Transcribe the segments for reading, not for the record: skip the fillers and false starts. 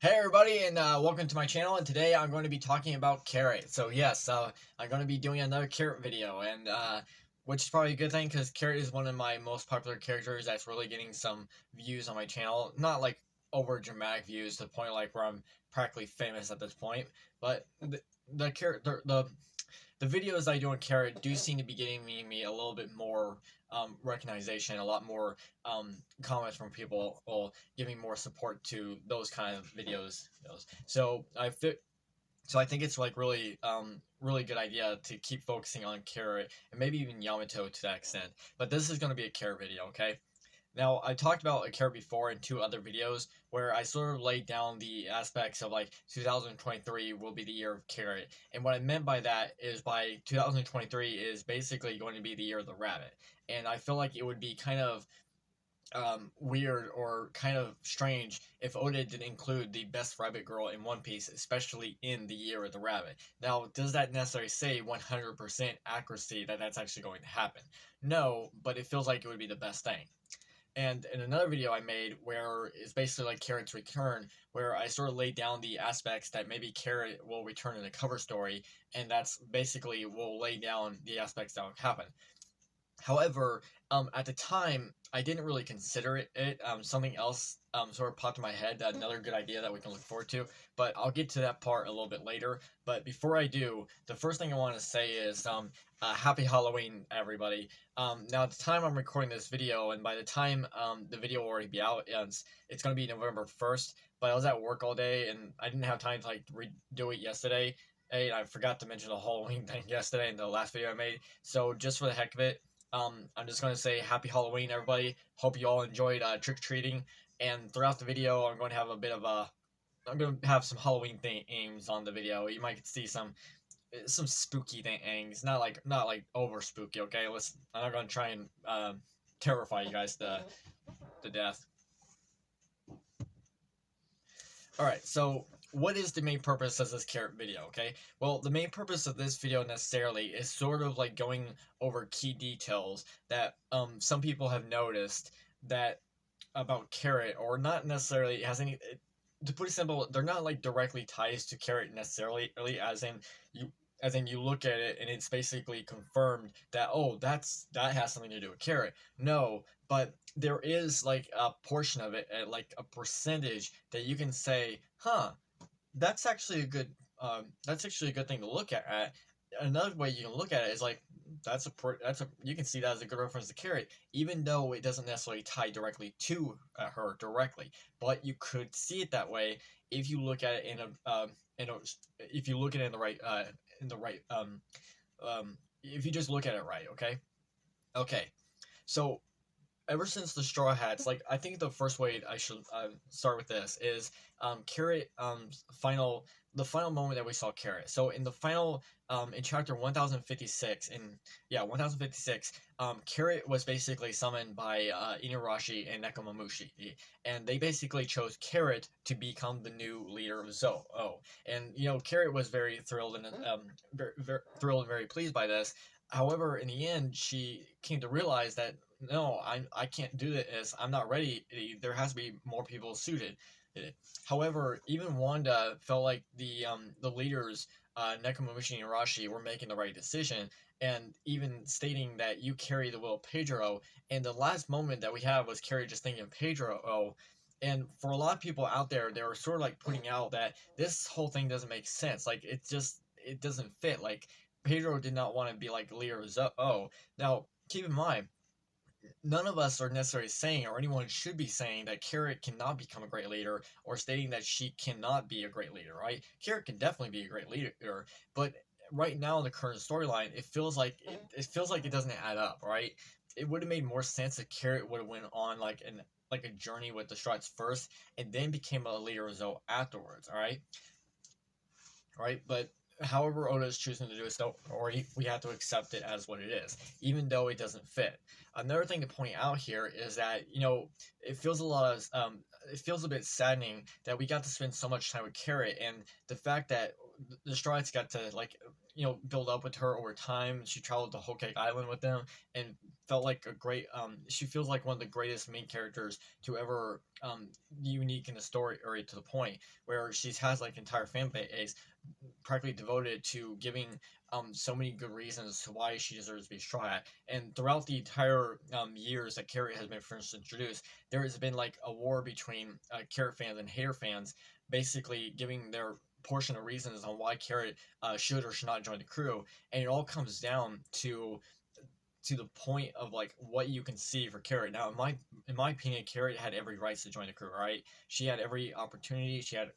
Hey everybody, and welcome to my channel. And today I'm going to be talking about Carrot. So yes, I'm going to be doing another Carrot video, and which is probably a good thing because Carrot is one of my most popular characters that's really getting some views on my channel. Not like over dramatic views to the point like where I'm practically famous at this point, but the Carrot the videos I do on Carrot do seem to be getting me a little bit more recognition, a lot more comments from people, or giving more support to those kind of videos. So I think it's like really good idea to keep focusing on Carrot and maybe even Yamato to that extent. But this is going to be a Carrot video, okay? Now, I talked about a Carrot before in two other videos where I sort of laid down the aspects of like 2023 will be the year of Carrot. And what I meant by that is by 2023 is basically going to be the year of the rabbit. And I feel like it would be kind of weird or kind of strange if Oda didn't include the best rabbit girl in One Piece, especially in the year of the rabbit. Now, does that necessarily say 100% accuracy that that's actually going to happen? No, but it feels like it would be the best thing. And in another video I made where it's basically like Carrot's return, where I sort of laid down the aspects that maybe Carrot will return in the cover story, and that's basically will lay down the aspects that will happen. However, at the time, I didn't really consider it. Something else sort of popped in my head, another good idea that we can look forward to. But I'll get to that part a little bit later. But before I do, the first thing I want to say is Happy Halloween, everybody. Now, at the time I'm recording this video, and by the time the video will already be out, it's going to be November 1st. But I was at work all day, and I didn't have time to like redo it yesterday. And I forgot to mention the Halloween thing yesterday in the last video I made. So just for the heck of it, I'm just going to say Happy Halloween, everybody. Hope you all enjoyed trick-or-treating. And throughout the video, I'm going to have a bit of a... I'm going to have some Halloween themes on the video. You might see some spooky things. Not like over spooky, okay? Listen, I'm not going to try and terrify you guys to death. Alright, so what is the main purpose of this Carrot video, okay? Well, the main purpose of this video necessarily is sort of like going over key details that some people have noticed that about Carrot, or not necessarily has any... To put it simple, they're not like directly ties to Carrot necessarily, really, as in you look at it and it's basically confirmed that, oh, that has something to do with Carrot. No, but there is like a portion of it, like a percentage that you can say, huh, that's actually a good thing to look at. Another way you can look at it is like you can see that as a good reference to Carrot, even though it doesn't necessarily tie directly to her directly. But you could see it that way if you look at it if you look at it in the right if you just look at it right. Okay. So ever since the Straw Hats, like, I think the first way I should start with this is Carrot the final moment that we saw Carrot. So in the final in chapter 1056, 1056, Carrot was basically summoned by Inurashi and Nekomamushi, and they basically chose Carrot to become the new leader of Zou. And Carrot was very thrilled and very very pleased by this. However, in the end, she came to realize that no, I can't do this. I'm not ready. There has to be more people suited. However, even Wanda felt like the leaders, Nekomamushi and Rashi, were making the right decision, and even stating that you carry the will of Pedro. And the last moment that we have was Carrie just thinking of Pedro. And for a lot of people out there, they were sort of like putting out that this whole thing doesn't make sense. Like it doesn't fit. Like Pedro did not want to be like leader of Zou. Now, keep in mind, none of us are necessarily saying, or anyone should be saying, that Carrot cannot become a great leader, or stating that she cannot be a great leader, right? Carrot can definitely be a great leader, but right now in the current storyline, it feels like it doesn't add up, right? It would have made more sense if Carrot would have went on like a journey with the Struts first, and then became a leader of Zou afterwards, all right? Right, but however Oda is choosing to do it, or we have to accept it as what it is, even though it doesn't fit. Another thing to point out here is that it feels it feels a bit saddening that we got to spend so much time with Carrot, and the fact that the Strides got to build up with her over time. She traveled to Whole Cake Island with them, and felt like a great she feels like one of the greatest main characters to ever unique in the story, or to the point where she has like entire fan base practically devoted to giving so many good reasons to why she deserves to be Straw Hat. And throughout the entire years that Carrot has been first introduced, there has been like a war between Carrot fans and hater fans, basically giving their portion of reasons on why Carrot should or should not join the crew. And it all comes down to the point of like what you can see for Carrot. Now, in my opinion, Carrot had every right to join the crew. Right, she had every opportunity. She had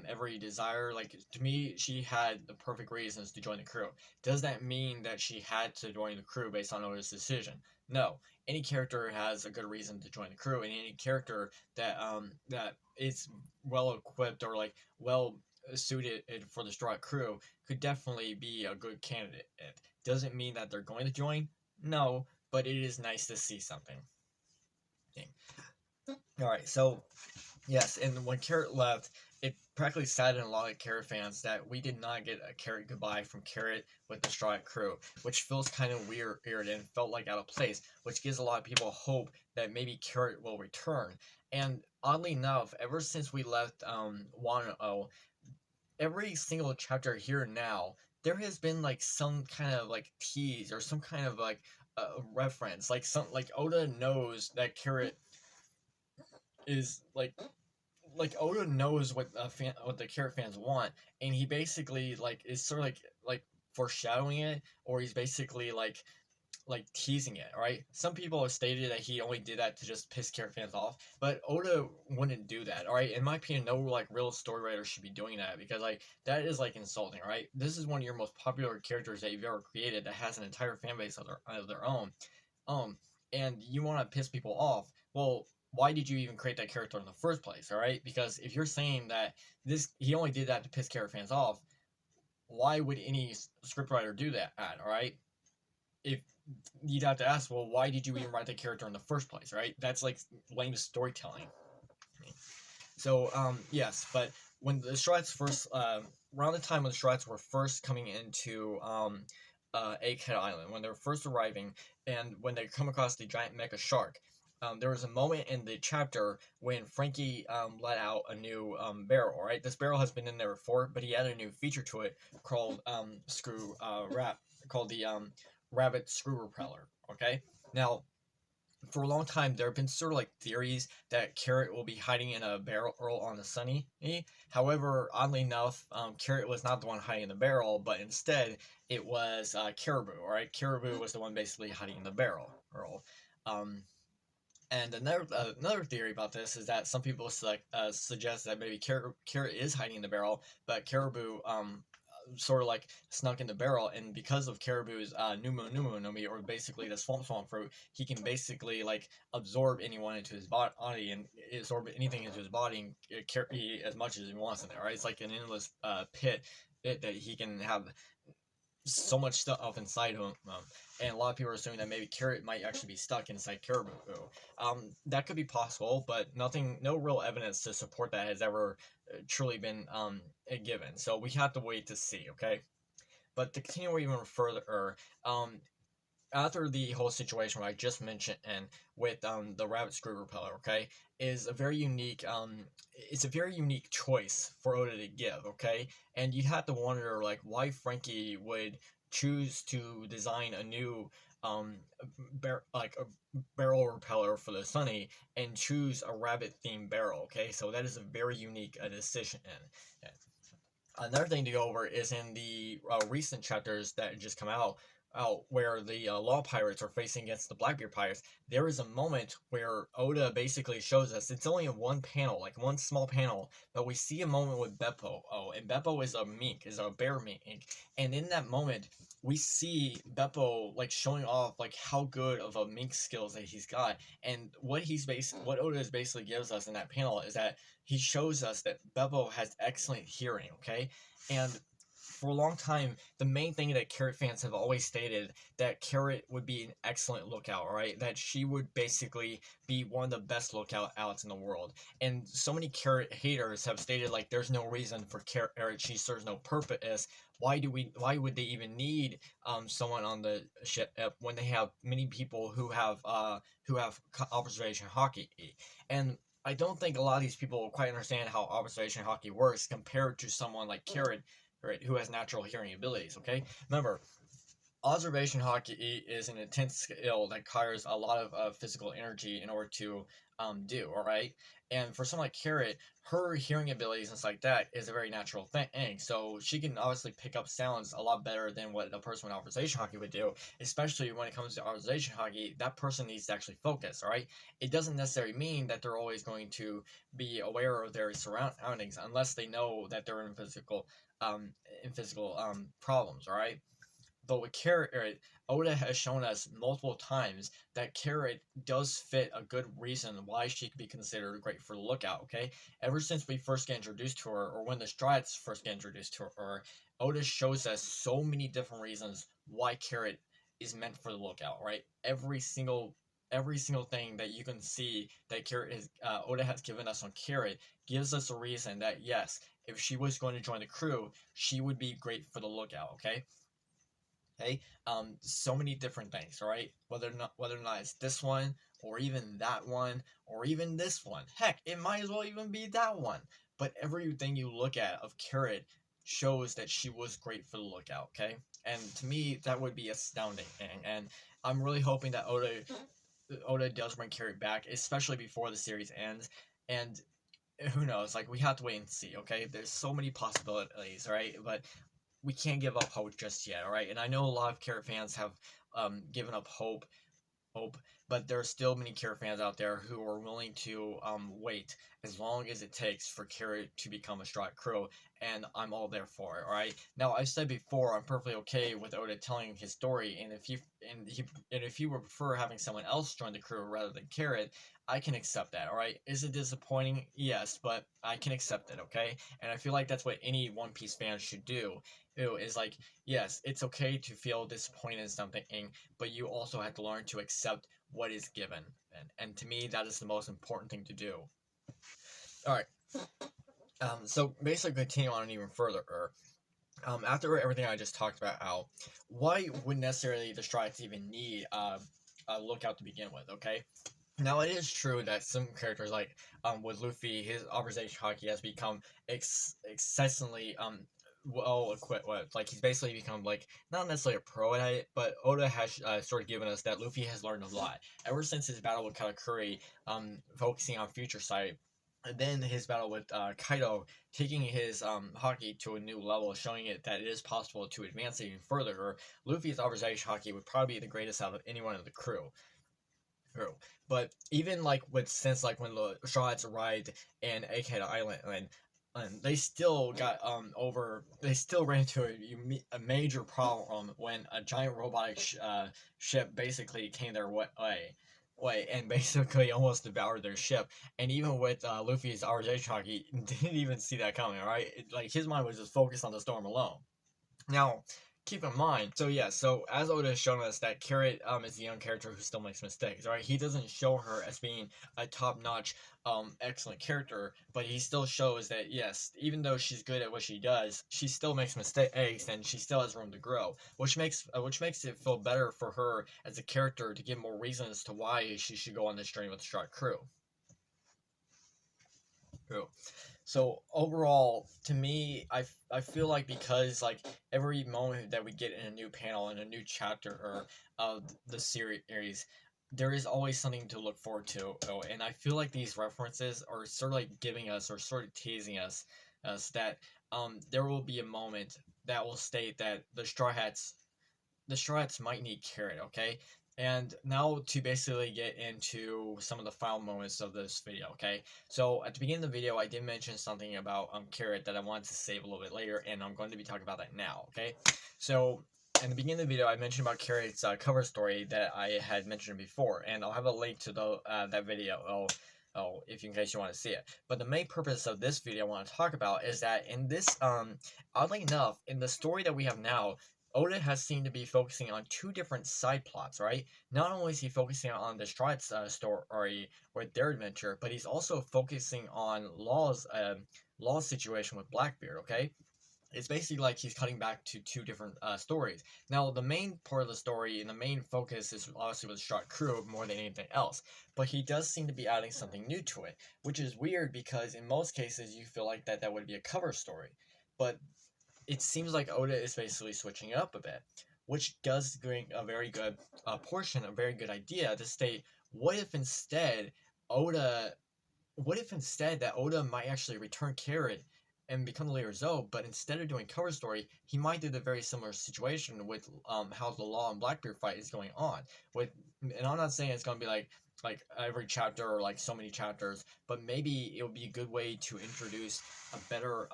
every desire. Like, to me, she had the perfect reasons to join the crew. Does that mean that she had to join the crew based on Oda's decision? No. Any character has a good reason to join the crew, and any character that is well equipped or like well suited for the Straw crew could definitely be a good candidate. It doesn't mean that they're going to join. No, but it is nice to see something. All right, so yes, and when Carrot left, it practically saddened a lot of Carrot fans that we did not get a Carrot goodbye from Carrot with the Straw Hat crew, which feels kind of weird and felt like out of place, which gives a lot of people hope that maybe Carrot will return. And oddly enough, ever since we left Wano, every single chapter here now, there has been like some kind of like tease or some kind of like reference, like Oda knows that Carrot is like Oda knows what the Carrot fans want, and he basically like is sort of like foreshadowing it, or he's basically like teasing it. Right? Some people have stated that he only did that to just piss Carrot fans off, but Oda wouldn't do that. All right, in my opinion, no like real story writer should be doing that, because like that is like insulting. Right? This is one of your most popular characters that you've ever created that has an entire fan base of their own, um, and you want to piss people off. Well, why did you even create that character in the first place? All right, because if you're saying that this he only did that to piss Carrot fans off, why would any scriptwriter do that? All right, if you'd have to ask, well, why did you even write the character in the first place? Right, that's like lame storytelling. So yes, but when the Strats first around the time when the Strats were first coming into Egghead Island, when they were first arriving, and when they come across the giant mecha shark, there was a moment in the chapter when Frankie let out a new barrel. Right, this barrel has been in there before, but he added a new feature to it called called the rabbit screw repeller. Okay, now for a long time there have been sort of like theories that Carrot will be hiding in a barrel on the Sunny. However, oddly enough, Carrot was not the one hiding in the barrel, but instead it was Caribou. All right, Caribou was the one basically hiding in the barrel. Um, and another theory about this is that some people suggest that maybe Carrot is hiding in the barrel, but Caribou sort of like snuck in the barrel, and because of Caribou's Numu no Mi, or basically the swamp fruit, he can basically like absorb anyone into his body and absorb anything into his body and carry as much as he wants in there. Right, it's like an endless pit that he can have so much stuff inside him, and a lot of people are assuming that maybe Carrot might actually be stuck inside Caribou. That could be possible, but no real evidence to support that has ever truly been given. So we have to wait to see. Okay, but to continue even further, after the whole situation what I just mentioned, and with the rabbit screw repeller, okay, is a very unique it's a very unique choice for Oda to give, okay, and you have to wonder like why Frankie would choose to design a new like a barrel repeller for the Sunny and choose a rabbit themed barrel, okay, so that is a very unique decision. And another thing to go over is in the recent chapters that just come out where the Law Pirates are facing against the Blackbeard Pirates. There is a moment where Oda basically shows us, it's only in one panel, like one small panel, but we see a moment with Beppo. Oh, and Beppo is a mink, is a bear mink, and in that moment we see Beppo like showing off like how good of a mink skills that he's got, and what Oda is basically gives us in that panel is that he shows us that Beppo has excellent hearing, okay, and for a long time, the main thing that Carrot fans have always stated, that Carrot would be an excellent lookout, right? That she would basically be one of the best lookouts in the world. And so many Carrot haters have stated like there's no reason for Carrot. She serves no purpose. Why would they even need someone on the ship when they have many people who have observation hockey? And I don't think a lot of these people quite understand how observation hockey works compared to someone like Carrot, right, who has natural hearing abilities. Okay, remember, observation hockey is an intense skill that requires a lot of physical energy in order to do. All right, and for someone like Carrot, her hearing abilities and stuff like that is a very natural thing. So she can obviously pick up sounds a lot better than what a person with observation hockey would do. Especially when it comes to observation hockey, that person needs to actually focus. All right, it doesn't necessarily mean that they're always going to be aware of their surroundings unless they know that they're in physical problems. All right, but with Carrot, Oda has shown us multiple times that Carrot does fit a good reason why she could be considered great for the lookout, okay? Ever since we first get introduced to her, or when the Strides first get introduced to her, Oda shows us so many different reasons why Carrot is meant for the lookout, right? Every single thing that you can see that Oda has given us on Carrot gives us a reason that yes, if she was going to join the crew, she would be great for the lookout, okay? Okay, so many different things, all right? Whether or not it's this one, or even that one, or even this one. Heck, it might as well even be that one. But everything you look at of Carrot shows that she was great for the lookout, okay? And to me, that would be astounding. And I'm really hoping that Oda does bring Carrot back, especially before the series ends. And who knows? Like, we have to wait and see, okay? There's so many possibilities, right? But we can't give up hope just yet, all right? And I know a lot of Carrot fans have given up hope, but there are still many Carrot fans out there who are willing to wait as long as it takes for Carrot to become a Strike Crow, and I'm all there for it. All right. Now I've said before I'm perfectly okay with Oda telling his story, and if he would prefer having someone else join the crew rather than Carrot, I can accept that. All right. Is it disappointing? Yes, but I can accept it. Okay. And I feel like that's what any One Piece fan should do. Is like, yes, it's okay to feel disappointed in something, but you also have to learn to accept what is given. And to me, that is the most important thing to do. All right. So basically, continue on even further. After everything I just talked about, why would necessarily the Strides even need a lookout to begin with? Okay. Now it is true that some characters like with Luffy, his observation hockey has become excessively well equipped with. Like he's basically become like not necessarily a pro at it, but Oda has sort of given us that Luffy has learned a lot ever since his battle with Katakuri, focusing on future sight. And then his battle with Kaido, taking his hockey to a new level, showing it that it is possible to advance it even further. Or Luffy's observation hockey would probably be the greatest out of anyone in the crew. True. But even like with since like when the Straw arrived in Akata Island, and they still got they still ran into a major problem when a giant robotic ship basically came their way and basically almost devoured their ship. And even with Luffy's RJ hockey, didn't even see that coming. All right, like his mind was just focused on the storm alone. Now, keep in mind, so as Oda has shown us that Carrot is a young character who still makes mistakes, right? He doesn't show her as being a top-notch, excellent character, but he still shows that, yes, even though she's good at what she does, she still makes mistakes, and she still has room to grow, which makes it feel better for her as a character to give more reasons to why she should go on this journey with the Strike Crew. True. So overall, to me, I feel like because like every moment that we get in a new panel in a new chapter of the series, there is always something to look forward to. Oh, and I feel like these references are sort of like giving us or sort of teasing us that there will be a moment that will state that the Straw Hats might need Carrot, okay? And now to basically get into some of the final moments of this video, okay? So at the beginning of the video, I did mention something about Carrot that I wanted to save a little bit later, and I'm going to be talking about that now, okay? So in the beginning of the video, I mentioned about Carrot's cover story that I had mentioned before, and I'll have a link to that video if in case you want to see it. But the main purpose of this video I want to talk about is that in this, oddly enough, in the story that we have now, Oda has seemed to be focusing on two different side plots, right? Not only is he focusing on the Stride's story with their adventure, but he's also focusing on Law's situation with Blackbeard, okay? It's basically like he's cutting back to two different stories. Now, the main part of the story and the main focus is obviously with Strike Crew more than anything else, but he does seem to be adding something new to it, which is weird because in most cases you feel like that would be a cover story, but it seems like Oda is basically switching it up a bit, which does bring a very good portion, a very good idea to state what if instead Oda that Oda might actually return Carrot and become the leader Zoe, but instead of doing cover story, he might do the very similar situation with how the Law and Blackbeard fight is going on. And I'm not saying it's gonna be like every chapter or like so many chapters, but maybe it would be a good way to introduce a better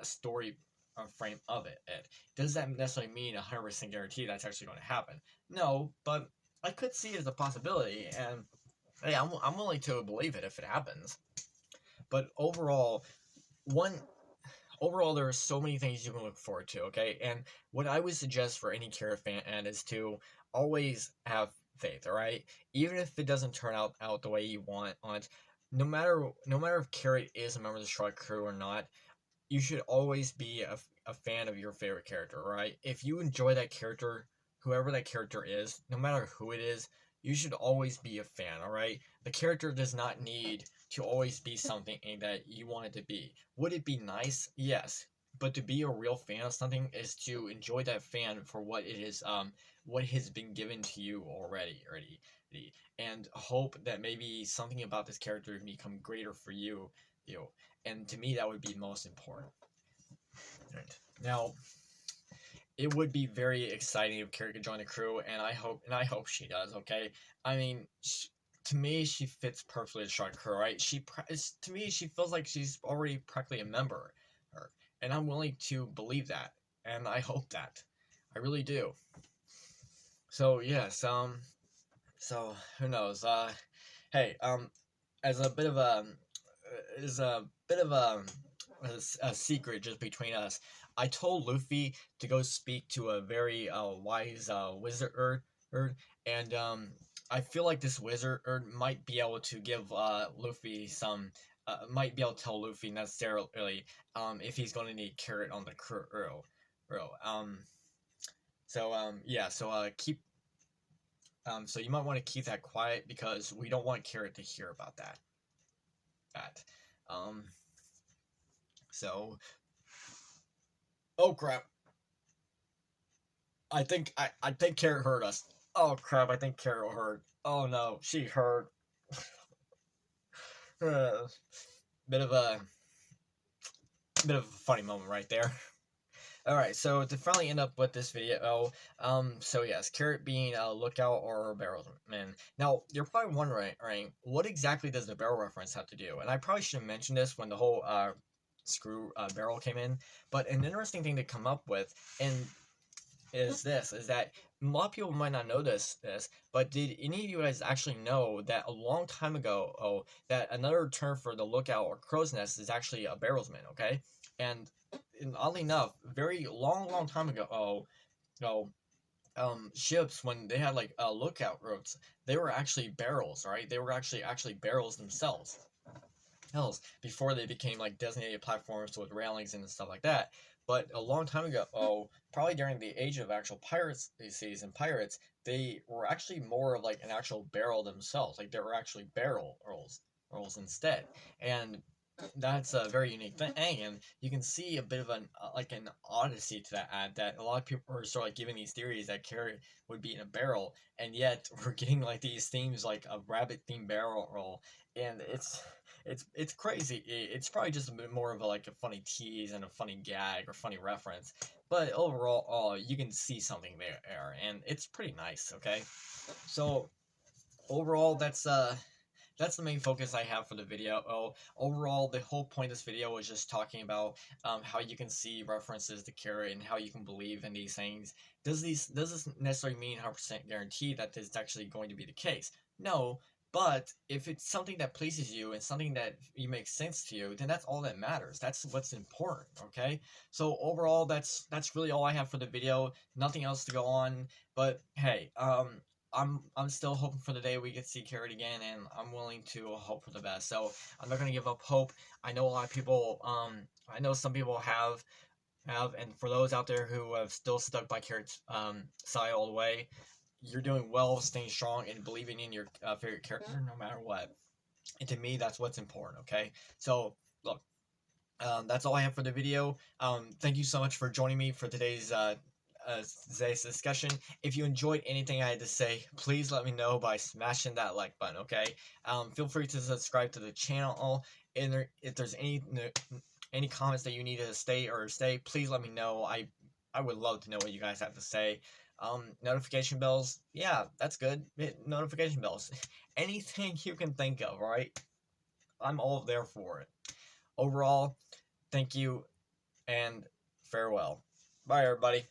story frame of it. Does that necessarily mean 100% guarantee that's actually going to happen? No, but I could see it as a possibility, and hey, I'm willing to believe it if it happens. But overall, there are so many things you can look forward to, okay? And what I would suggest for any Carrot fan is to always have faith, all right? Even if it doesn't turn out the way you want, no matter if Carrot is a member of the Strike Crew or not, you should always be a fan of your favorite character, right? If you enjoy that character, whoever that character is, no matter who it is, you should always be a fan, alright? The character does not need to always be something that you want it to be. Would it be nice? Yes. But to be a real fan of something is to enjoy that fan for what it is, what has been given to you already, and hope that maybe something about this character can become greater for you, and to me that would be most important. Right. Now, it would be very exciting if Carrie could join the crew, and I hope she does. Okay, I mean, to me, she fits perfectly as Strike Crew, right? To me, she feels like she's already practically a member, and I'm willing to believe that, and I hope that, I really do. So yes, so who knows? Hey, as a bit of a a secret just between us, I told Luffy to go speak to a very wise wizard, and I feel like this wizard might be able to give Luffy some. Might be able to tell Luffy necessarily if he's going to need Carrot on the crew. Yeah. So keep. So you might want to keep that quiet because we don't want Carrot to hear about that. Um. So. Oh crap. I think Carrot heard us. Oh crap, I think Carrot heard. Oh no, she heard. bit of a funny moment right there. Alright, so to finally end up with this video, so yes, Carrot being a lookout or a barrelman. Now, you're probably wondering, what exactly does the barrel reference have to do? And I probably should have mentioned this when the whole screw barrel came in, but an interesting thing to come up with, and is that a lot of people might not know this, but did any of you guys actually know that a long time ago, that another term for the lookout or crow's nest is actually a barrelsman, okay? And oddly enough, very long time ago, ships, when they had like lookout ropes, they were actually barrels, right? They were actually barrels themselves. Before they became like designated platforms with railings and stuff like that. But a long time ago, probably during the age of actual pirates, pirates, they were actually more of like an actual barrel themselves. Like they were actually rolls instead. And that's a very unique thing, and you can see a bit of an odyssey to that ad, that a lot of people are sort of like giving these theories that Carrot would be in a barrel, and yet we're getting like these themes like a rabbit themed barrel roll, and it's crazy. It's probably just a bit more of a funny tease and a funny gag or funny reference, but overall, you can see something there, and it's pretty nice. Okay, so overall, that's the main focus I have for the video. Overall, the whole point of this video was just talking about how you can see references to Carrot and how you can believe in these things. Does this necessarily mean 100% guarantee that this is actually going to be the case? No, But if it's something that pleases you and something that you makes sense to you, then that's all that matters. That's what's important, okay? So overall, that's really all I have for the video. Nothing else to go on. But hey, I'm still hoping for the day we get to see Carrot again, and I'm willing to hope for the best. So I'm not gonna give up hope. I know a lot of people. I know some people have, and for those out there who have still stuck by Carrot's side all the way, you're doing well, staying strong, and believing in your favorite character no matter what. And to me, that's what's important. Okay, so look, that's all I have for the video. Thank you so much for joining me for today's discussion. If you enjoyed anything I had to say, please let me know by smashing that like button. Okay, feel free to subscribe to the channel. And if there's any comments that you need to stay, please let me know. I would love to know what you guys have to say. Notification bells, yeah, that's good. Hit notification bells. Anything you can think of, right? I'm all there for it. Overall, thank you and farewell. Bye, everybody.